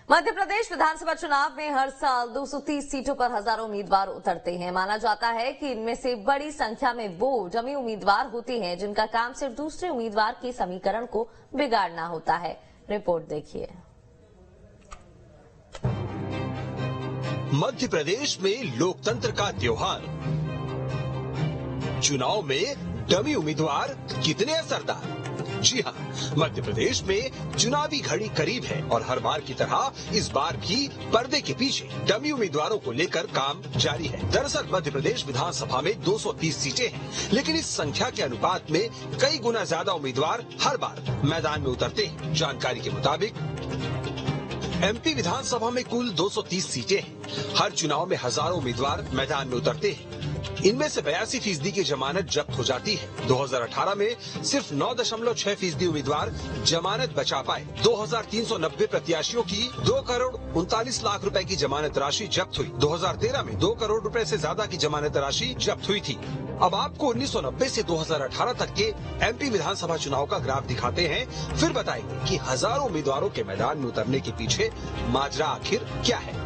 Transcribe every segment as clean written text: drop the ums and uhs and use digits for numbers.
मध्य प्रदेश विधानसभा चुनाव में हर साल 230 सीटों पर हजारों उम्मीदवार उतरते हैं। माना जाता है कि इनमें से बड़ी संख्या में वो डमी उम्मीदवार होते हैं जिनका काम सिर्फ दूसरे उम्मीदवार के समीकरण को बिगाड़ना होता है। रिपोर्ट देखिए। मध्य प्रदेश में लोकतंत्र का त्योहार, चुनाव में डमी उम्मीदवार कितने असरदार। जी हाँ, मध्य प्रदेश में चुनावी घड़ी करीब है और हर बार की तरह इस बार भी पर्दे के पीछे डमी उम्मीदवारों को लेकर काम जारी है। दरअसल मध्य प्रदेश विधानसभा में 230 सीटें हैं, लेकिन इस संख्या के अनुपात में कई गुना ज्यादा उम्मीदवार हर बार मैदान में उतरते हैं। जानकारी के मुताबिक एमपी विधानसभा में कुल 230 सीटें हैं। हर चुनाव में हजारों उम्मीदवार मैदान में उतरते हैं। इनमें से 82% की जमानत जब्त हो जाती है। 2018 में सिर्फ 9.6% उम्मीदवार जमानत बचा पाए। 2390 प्रत्याशियों की 2 करोड़ 39 लाख रुपए की जमानत राशि जब्त हुई। 2013 में 2 करोड़ रुपए से ज्यादा की जमानत राशि जब्त हुई थी। अब आपको 1990 से 2018 तक के एमपी विधानसभा चुनाव का ग्राफ दिखाते हैं, फिर बताएंगे कि हजारों उम्मीदवारों के मैदान में उतरने के पीछे माजरा आखिर क्या है।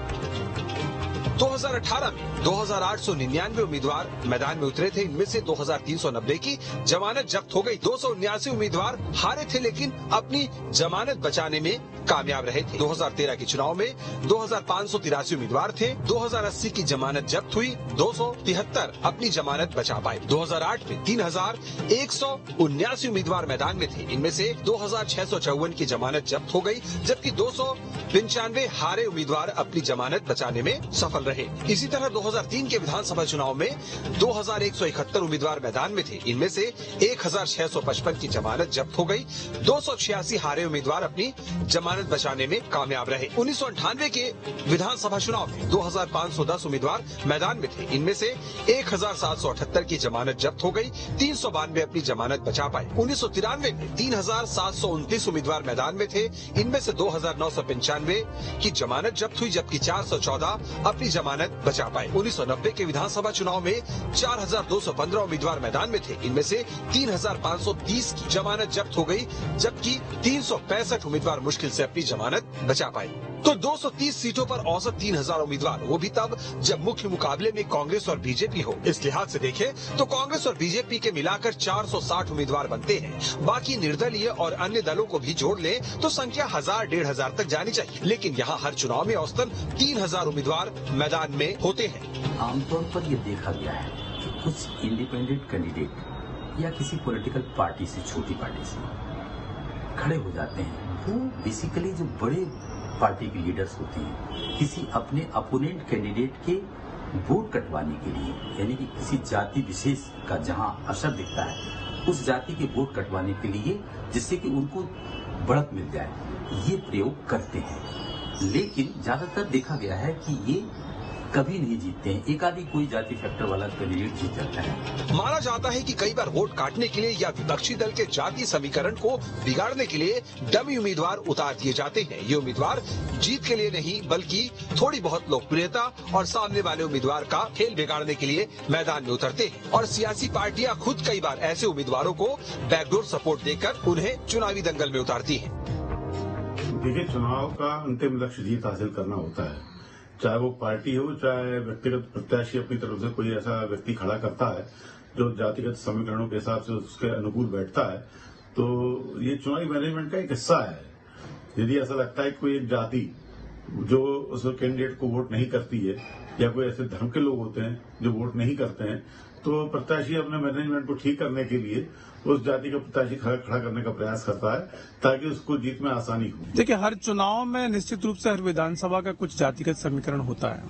2018 में 2899 उम्मीदवार मैदान में उतरे थे। इनमें से 2390 की जमानत जब्त हो गई। 279 उम्मीदवार हारे थे, लेकिन अपनी जमानत बचाने में कामयाब रहे थे। 2013 के चुनाव में 2583 उम्मीदवार थे। 2080 की जमानत जब्त हुई। 273 अपनी जमानत बचा पाए। 2008 में 3179 उम्मीदवार मैदान में थे। इनमें से 2654 की जमानत जब्त हो गई, जबकि 295 हारे उम्मीदवार अपनी जमानत बचाने में सफल रहे। इसी तरह 2003 के विधानसभा चुनाव में 2171 उम्मीदवार मैदान में थे। इनमें से 1655 की जमानत जब्त हो गई। 286 हारे उम्मीदवार अपनी जमानत बचाने में कामयाब रहे। 1998 के विधानसभा चुनाव में 2510 उम्मीदवार मैदान में थे। इनमें से 1778 की जमानत जब्त हो गई। 392 अपनी जमानत बचा पाए। 1993 में 3729 उम्मीदवार मैदान में थे। इनमें से 2995 की जमानत जब्त हुई, जबकि 414 अपनी जमानत बचा पाए। 1990 के विधानसभा चुनाव में 4215 उम्मीदवार मैदान में थे। इनमें से 3530 की जमानत जब्त हो गई, जबकि 365 उम्मीदवार मुश्किल से अपनी जमानत बचा पाए। तो 230 सीटों पर औसत 3000 उम्मीदवार, वो भी तब जब मुख्य मुकाबले में कांग्रेस और बीजेपी हो। इस लिहाज से देखें तो कांग्रेस और बीजेपी के मिलाकर 460 उम्मीदवार बनते हैं। बाकी निर्दलीय और अन्य दलों को भी जोड़ लें तो संख्या 1000-1500 तक जानी चाहिए। लेकिन यहाँ हर चुनाव में औसतन 3000 उम्मीदवार मैदान में होते हैं। आमतौर पर यह देखा गया है कि कुछ इंडिपेंडेंट कैंडिडेट या किसी पॉलिटिकल पार्टी से, छोटी पार्टी से खड़े हो जाते हैं। वो बेसिकली जो बड़े पार्टी के लीडर्स होते हैं, किसी अपने अपोनेंट कैंडिडेट के वोट कटवाने के लिए, यानी कि किसी जाति विशेष का जहां असर दिखता है, उस जाति के वोट कटवाने के लिए, जिससे कि उनको बढ़त मिल जाए, ये प्रयोग करते हैं। लेकिन ज्यादातर देखा गया है कि ये कभी नहीं जीतते हैं। एक आदि कोई जाति फैक्टर वाला कैंडिडेट जीत जाता है। माना जाता है कि कई बार वोट काटने के लिए या विपक्षी दल के जाति समीकरण को बिगाड़ने के लिए डमी उम्मीदवार उतार दिए जाते हैं। ये उम्मीदवार जीत के लिए नहीं, बल्कि थोड़ी बहुत लोकप्रियता और सामने वाले उम्मीदवार का खेल बिगाड़ने के लिए मैदान में उतरते हैं। और सियासी पार्टियां खुद कई बार ऐसे उम्मीदवारों को बैकडोर सपोर्ट देकर उन्हें चुनावी दंगल में उतारती है। देखिए, चुनाव का अंतिम लक्ष्य जीत हासिल करना होता है। चाहे वो पार्टी हो, चाहे व्यक्तिगत प्रत्याशी अपनी तरफ से कोई ऐसा व्यक्ति खड़ा करता है जो जातिगत समीकरणों के हिसाब से उसके अनुकूल बैठता है, तो ये चुनावी मैनेजमेंट का एक हिस्सा है। यदि ऐसा लगता है कि कोई एक जाति जो उस कैंडिडेट को वोट नहीं करती है, या कोई ऐसे धर्म के लोग होते हैं जो वोट नहीं करते हैं, तो प्रत्याशी अपने मैनेजमेंट को ठीक करने के लिए उस जाति का प्रत्याशी खड़ा करने का प्रयास करता है, ताकि उसको जीत में आसानी हो। देखिए, हर चुनाव में निश्चित रूप से हर विधानसभा का कुछ जातिगत समीकरण होता है,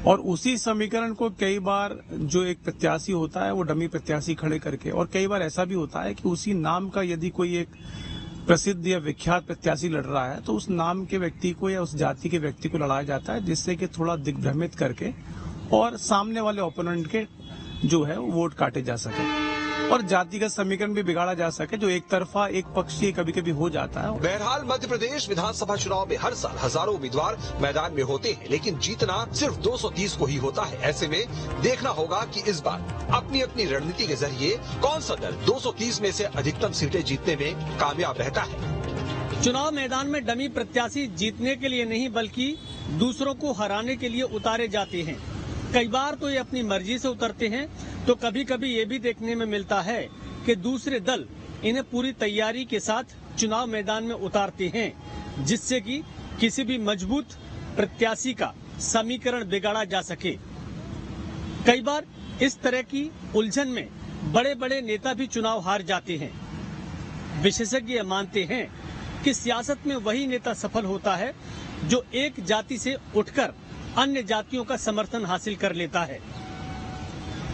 और उसी समीकरण को कई बार जो एक प्रत्याशी होता है वो डमी प्रत्याशी खड़े करके, और कई बार ऐसा भी होता है कि उसी नाम का यदि कोई एक प्रसिद्ध या विख्यात प्रत्याशी लड़ रहा है तो उस नाम के व्यक्ति को या उस जाति के व्यक्ति को लड़ाया जाता है, जिससे कि थोड़ा दिग्भ्रमित करके और सामने वाले ओपोनेंट के जो है वो वोट काटे जा सके और जातिगत समीकरण भी बिगाड़ा जा सके, जो एक तरफा एक पक्षीय कभी कभी हो जाता है। बहरहाल मध्य प्रदेश विधानसभा चुनाव में हर साल हजारों उम्मीदवार मैदान में होते हैं, लेकिन जीतना सिर्फ 230 को ही होता है। ऐसे में देखना होगा कि इस बार अपनी अपनी रणनीति के जरिए कौन सा दल 230 में से अधिकतम सीटें जीतने में कामयाब रहता है। चुनाव मैदान में डमी प्रत्याशी जीतने के लिए नहीं बल्कि दूसरों को हराने के लिए उतारे जाते हैं। कई बार तो ये अपनी मर्जी से उतरते हैं, तो कभी कभी ये भी देखने में मिलता है कि दूसरे दल इन्हें पूरी तैयारी के साथ चुनाव मैदान में उतारते हैं, जिससे कि किसी भी मजबूत प्रत्याशी का समीकरण बिगाड़ा जा सके। कई बार इस तरह की उलझन में बड़े बड़े नेता भी चुनाव हार जाते हैं। विशेषज्ञ मानते हैं कि सियासत में वही नेता सफल होता है जो एक जाति से उठकर अन्य जातियों का समर्थन हासिल कर लेता है।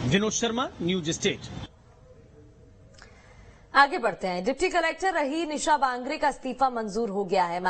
Vinod Sharma, news state. आगे बढ़ते हैं। डिप्टी कलेक्टर रही निशा बांगरे का इस्तीफा मंजूर हो गया है।